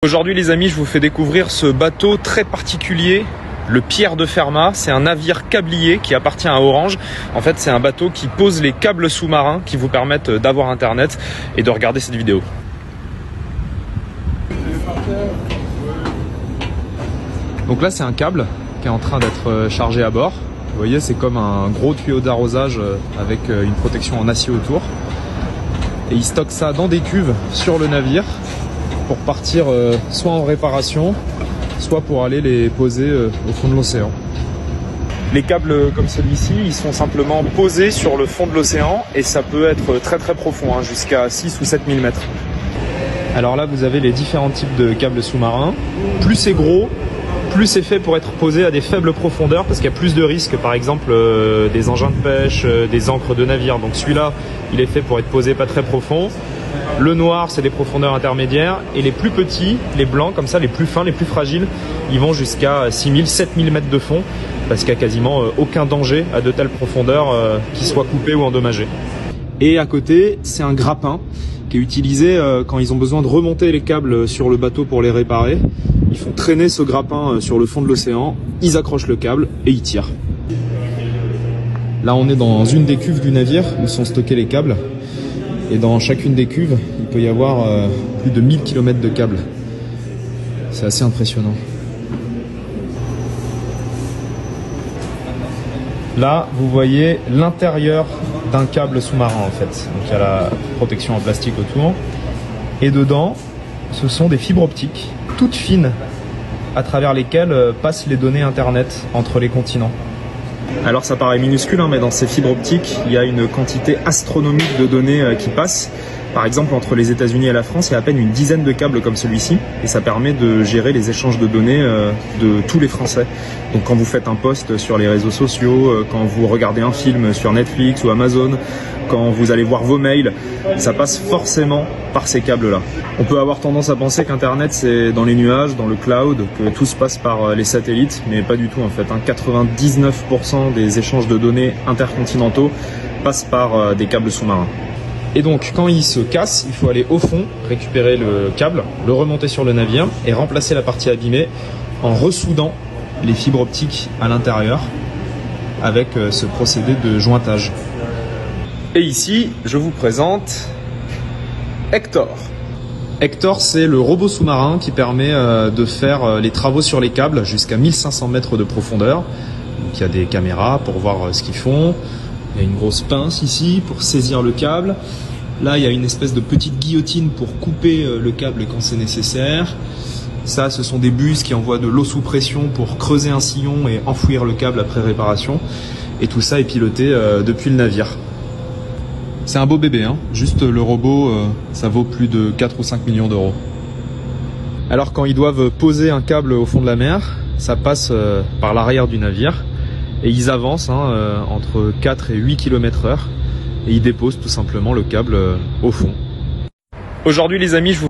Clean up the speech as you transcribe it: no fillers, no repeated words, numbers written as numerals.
Aujourd'hui les amis, je vous fais découvrir ce bateau très particulier, le Pierre de Fermat. C'est un navire câblier qui appartient à Orange. En fait, c'est un bateau qui pose les câbles sous-marins qui vous permettent d'avoir internet et de regarder cette vidéo. Donc là, c'est un câble qui est en train d'être chargé à bord. Vous voyez, c'est comme un gros tuyau d'arrosage avec une protection en acier autour. Et ils stockent ça dans des cuves sur le navire pour partir soit en réparation, soit pour aller les poser au fond de l'océan. Les câbles comme celui-ci, ils sont simplement posés sur le fond de l'océan et ça peut être très très profond, jusqu'à 6 ou 7 000 mètres. Alors là, vous avez les différents types de câbles sous-marins. Plus c'est gros, plus c'est fait pour être posé à des faibles profondeurs parce qu'il y a plus de risques, par exemple des engins de pêche, des ancres de navire. Donc celui-là, il est fait pour être posé pas très profond. Le noir, c'est des profondeurs intermédiaires. Et les plus petits, les blancs, comme ça, les plus fins, les plus fragiles, ils vont jusqu'à 6 000, 7 000 mètres de fond parce qu'il n'y a quasiment aucun danger à de telles profondeurs qui soient coupées ou endommagées. Et à côté, c'est un grappin qui est utilisé quand ils ont besoin de remonter les câbles sur le bateau pour les réparer. Ils font traîner ce grappin sur le fond de l'océan, ils accrochent le câble et ils tirent. Là, on est dans une des cuves du navire où sont stockés les câbles. Et dans chacune des cuves, il peut y avoir plus de 1000 km de câbles. C'est assez impressionnant. Là, vous voyez l'intérieur d'un câble sous-marin en fait. Donc il y a la protection en plastique autour. Et dedans, ce sont des fibres optiques toutes fines à travers lesquelles passent les données internet entre les continents. Alors ça paraît minuscule, mais dans ces fibres optiques, il y a une quantité astronomique de données qui passent. Par exemple, entre les États-Unis et la France, il y a à peine une dizaine de câbles comme celui-ci. Et ça permet de gérer les échanges de données de tous les Français. Donc quand vous faites un post sur les réseaux sociaux, quand vous regardez un film sur Netflix ou Amazon, quand vous allez voir vos mails, ça passe forcément par ces câbles-là. On peut avoir tendance à penser qu'Internet, c'est dans les nuages, dans le cloud, que tout se passe par les satellites, mais pas du tout en fait. 99% des échanges de données intercontinentaux passent par des câbles sous-marins. Et donc, quand il se casse, il faut aller au fond, récupérer le câble, le remonter sur le navire et remplacer la partie abîmée en ressoudant les fibres optiques à l'intérieur avec ce procédé de jointage. Et ici, je vous présente Hector. Hector, c'est le robot sous-marin qui permet de faire les travaux sur les câbles jusqu'à 1500 mètres de profondeur. Donc, il y a des caméras pour voir ce qu'ils font. Il y a une grosse pince ici pour saisir le câble. Là, il y a une espèce de petite guillotine pour couper le câble quand c'est nécessaire. Ça, ce sont des buses qui envoient de l'eau sous pression pour creuser un sillon et enfouir le câble après réparation. Et tout ça est piloté depuis le navire. C'est un beau bébé, Juste le robot, ça vaut plus de 4 ou 5 millions d'euros. Alors quand ils doivent poser un câble au fond de la mer, ça passe par l'arrière du navire. Et ils avancent entre 4 et 8 km/h et ils déposent tout simplement le câble au fond. Aujourd'hui les amis, je vous